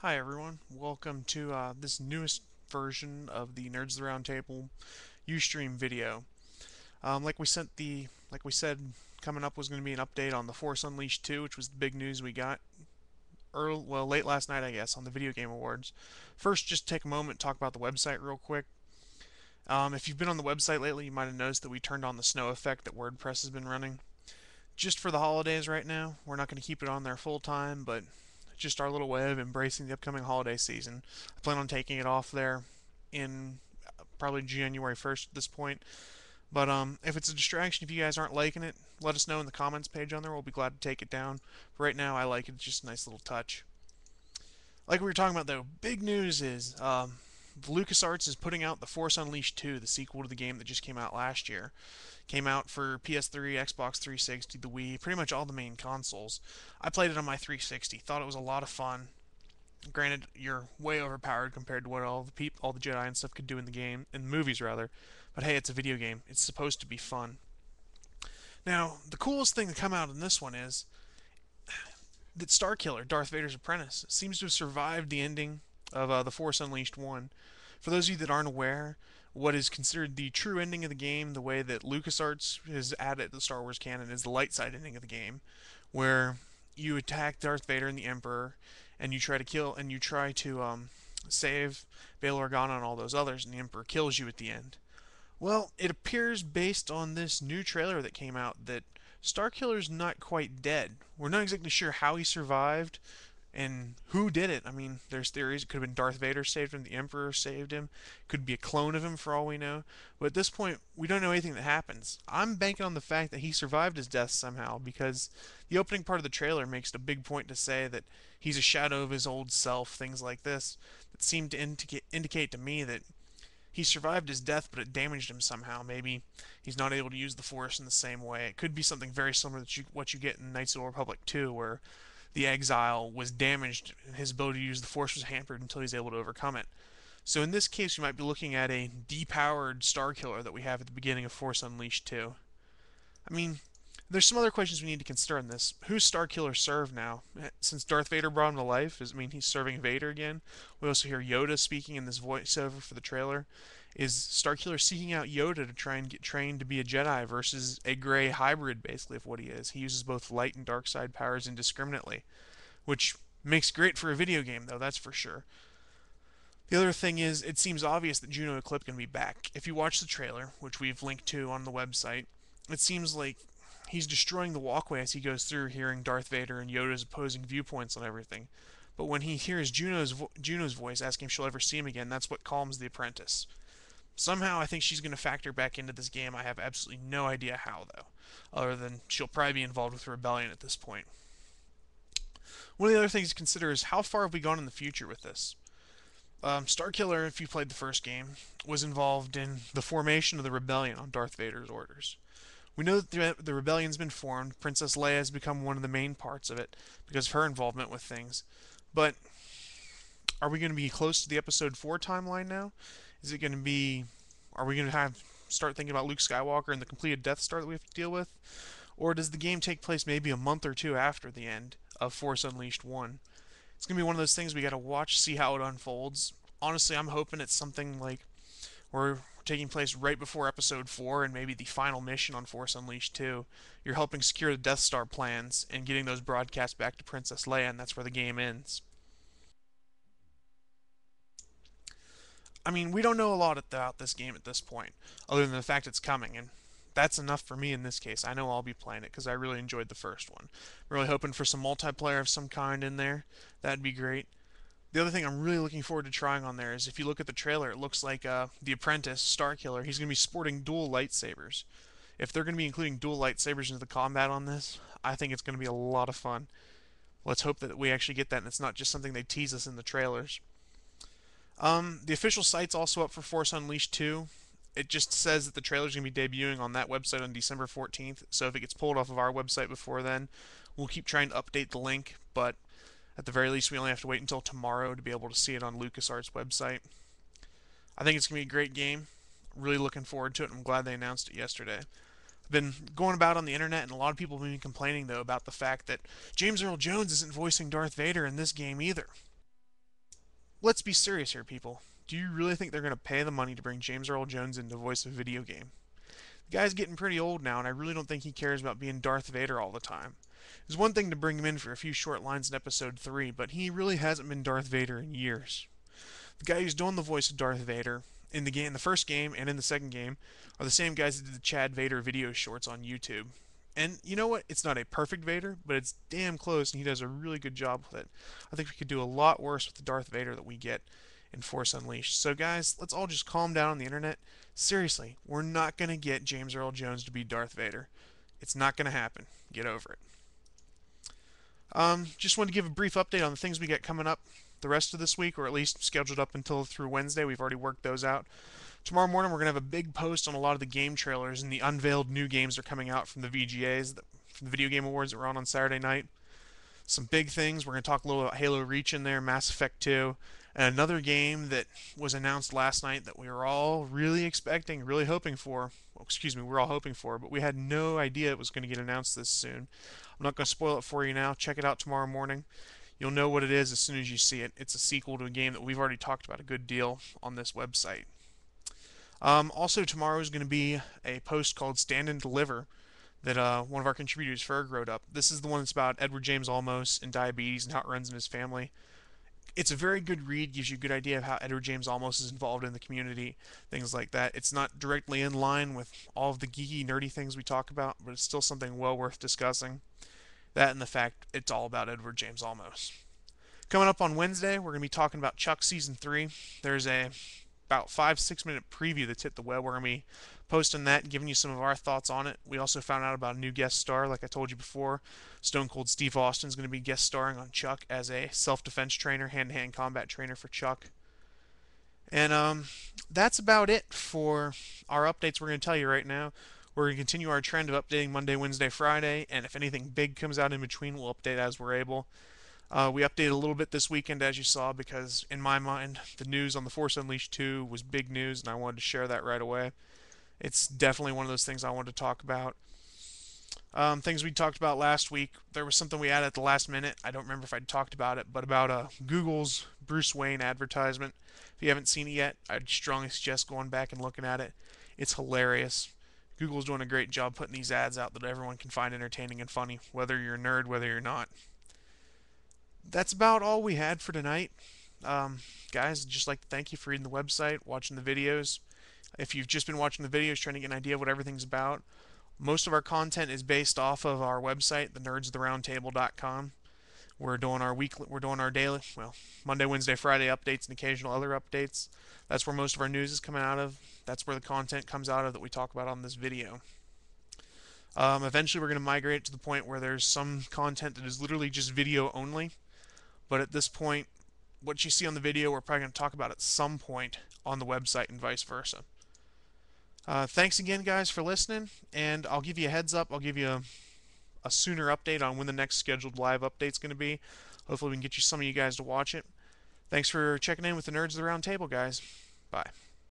Hi everyone, welcome to this newest version of the Nerds of the Roundtable Ustream video. Like we said, coming up was going to be an update on the Force Unleashed 2, which was the big news we got late last night, I guess, on the Video Game Awards. First, just take a moment to talk about the website real quick. If you've been on the website lately, you might have noticed that we turned on the snow effect that WordPress has been running. Just for the holidays right now, we're not going to keep it on there full time, but just our little way of embracing the upcoming holiday season. I plan on taking it off there in probably January 1st at this point. But if it's a distraction, if you guys aren't liking it, let us know in the comments page on there. We'll be glad to take it down. But right now, I like it. It's just a nice little touch. Like we were talking about, though, big news is LucasArts is putting out The Force Unleashed 2, the sequel to the game that just came out last year. Came out for PS3, Xbox 360, the Wii, pretty much all the main consoles. I played it on my 360, thought it was a lot of fun. Granted, you're way overpowered compared to what all the Jedi and stuff could do in the game, in the movies rather. But hey, it's a video game. It's supposed to be fun. Now, the coolest thing to come out in this one is that Starkiller, Darth Vader's apprentice, seems to have survived the ending of The Force Unleashed 1. For those of you that aren't aware, what is considered the true ending of the game, the way that LucasArts has added to the Star Wars canon, is the light side ending of the game, where you attack Darth Vader and the Emperor, and you try to save Bail Organa and all those others, and the Emperor kills you at the end. Well, it appears based on this new trailer that came out that Starkiller's not quite dead. We're not exactly sure how he survived and who did it. I mean, there's theories. It could have been Darth Vader saved him, the Emperor saved him. Could be a clone of him for all we know. But at this point, we don't know anything that happens. I'm banking on the fact that he survived his death somehow because the opening part of the trailer makes it a big point to say that he's a shadow of his old self, things like this, that seem to indicate to me that he survived his death, but it damaged him somehow. Maybe he's not able to use the Force in the same way. It could be something very similar to what you get in Knights of the Republic 2, where the exile was damaged and his ability to use the Force was hampered until he's able to overcome it. So in this case, we might be looking at a depowered Starkiller that we have at the beginning of Force Unleashed 2. I mean, there's some other questions we need to consider in this. Who's Starkiller serve now? Since Darth Vader brought him to life, does it mean he's serving Vader again? We also hear Yoda speaking in this voiceover for the trailer. Is Starkiller seeking out Yoda to try and get trained to be a Jedi versus a gray hybrid, basically, of what he is? He uses both light and dark side powers indiscriminately, which makes great for a video game, though, that's for sure. The other thing is, it seems obvious that Juno Eclipse can be back. If you watch the trailer, which we've linked to on the website, it seems like he's destroying the walkway as he goes through, hearing Darth Vader and Yoda's opposing viewpoints on everything. But when he hears Juno's voice asking if she'll ever see him again, that's what calms the apprentice. Somehow, I think she's going to factor back into this game. I have absolutely no idea how, though, other than she'll probably be involved with Rebellion at this point. One of the other things to consider is how far have we gone in the future with this? Starkiller, if you played the first game, was involved in the formation of the rebellion on Darth Vader's orders. We know that the rebellion's been formed. Princess Leia has become one of the main parts of it because of her involvement with things. But are we going to be close to the Episode 4 timeline now? Is it going to be? Are we going to have start thinking about Luke Skywalker and the completed Death Star that we have to deal with? Or does the game take place maybe a month or two after the end of Force Unleashed 1? It's going to be one of those things we got to watch, see how it unfolds. Honestly, I'm hoping it's something like we're taking place right before Episode 4 and maybe the final mission on Force Unleashed 2. You're helping secure the Death Star plans and getting those broadcasts back to Princess Leia, and that's where the game ends. I mean, we don't know a lot about this game at this point, other than the fact it's coming, and that's enough for me in this case. I know I'll be playing it because I really enjoyed the first one. I'm really hoping for some multiplayer of some kind in there. That'd be great. The other thing I'm really looking forward to trying on there is if you look at the trailer, it looks like the apprentice, Starkiller, he's going to be sporting dual lightsabers. If they're going to be including dual lightsabers into the combat on this, I think it's going to be a lot of fun. Let's hope that we actually get that and it's not just something they tease us in the trailers. The official site's also up for Force Unleashed 2. It just says that the trailer's going to be debuting on that website on December 14th, so if it gets pulled off of our website before then, we'll keep trying to update the link, but at the very least, we only have to wait until tomorrow to be able to see it on LucasArts' website. I think it's going to be a great game. Really looking forward to it. I'm glad they announced it yesterday. I've been going about on the internet, and a lot of people have been complaining, though, about the fact that James Earl Jones isn't voicing Darth Vader in this game either. let's be serious here, people. Do you really think they're going to pay the money to bring James Earl Jones in to voice a video game? The guy's getting pretty old now, and I really don't think he cares about being Darth Vader all the time. It's one thing to bring him in for a few short lines in Episode 3, but he really hasn't been Darth Vader in years. The guy who's doing the voice of Darth Vader in the game, the first game and in the second game, are the same guys that did the Chad Vader video shorts on YouTube. And you know what? It's not a perfect Vader, but it's damn close, and he does a really good job with it. I think we could do a lot worse with the Darth Vader that we get in Force Unleashed. So, guys, let's all just calm down on the internet. Seriously, we're not going to get James Earl Jones to be Darth Vader. It's not going to happen. Get over it. Just wanted to give a brief update on the things we got coming up the rest of this week, or at least scheduled up until through Wednesday. We've already worked those out. Tomorrow morning, we're going to have a big post on a lot of the game trailers and the unveiled new games that are coming out from the VGAs, from the Video Game Awards that were on Saturday night. Some big things. We're going to talk a little about Halo Reach in there, Mass Effect 2, and another game that was announced last night that we were all really expecting, really hoping for. Well, excuse me, we were all hoping for, but we had no idea it was going to get announced this soon. I'm not going to spoil it for you now. Check it out tomorrow morning. You'll know what it is as soon as you see it. It's a sequel to a game that we've already talked about a good deal on this website. Also, tomorrow is going to be a post called Stand and Deliver that one of our contributors, Ferg, wrote up. This is the one that's about Edward James Olmos and diabetes and how it runs in his family. It's a very good read, gives you a good idea of how Edward James Olmos is involved in the community, things like that. It's not directly in line with all of the geeky, nerdy things we talk about, but it's still something well worth discussing. That and the fact it's all about Edward James Olmos. Coming up on Wednesday, we're going to be talking about Chuck Season 3. There's a about 5-6 minute preview that's hit the web. We're going to be posting that and giving you some of our thoughts on it. We also found out about a new guest star, like I told you before. Stone Cold Steve Austin is going to be guest starring on Chuck as a self-defense trainer, hand-to-hand combat trainer for Chuck. And that's about it for our updates we're going to tell you right now. We're going to continue our trend of updating Monday, Wednesday, Friday, and if anything big comes out in between, we'll update as we're able. We updated a little bit this weekend, as you saw, because in my mind, the news on The Force Unleashed 2 was big news, and I wanted to share that right away. It's definitely one of those things I wanted to talk about. Things we talked about last week, there was something we added at the last minute. I don't remember if I talked about it, but about Google's Bruce Wayne advertisement. If you haven't seen it yet, I'd strongly suggest going back and looking at it. It's hilarious. Google's doing a great job putting these ads out that everyone can find entertaining and funny, whether you're a nerd, whether you're not. That's about all we had for tonight. Guys, I'd just like to thank you for reading the website, watching the videos. If you've just been watching the videos trying to get an idea of what everything's about, most of our content is based off of our website, thenerdstheroundtable.com. We're doing our daily, well, Monday, Wednesday, Friday updates and occasional other updates. That's where most of our news is coming out of. That's where the content comes out of that we talk about on this video. Eventually, we're going to migrate it to the point where there's some content that is literally just video only. But at this point, what you see on the video, we're probably going to talk about at some point on the website and vice versa. Thanks again, guys, for listening, and I'll give you a heads up. I'll give you a sooner update on when the next scheduled live update's going to be. Hopefully we can get some of you guys to watch it. Thanks for checking in with the Nerds of the Round Table, guys. Bye.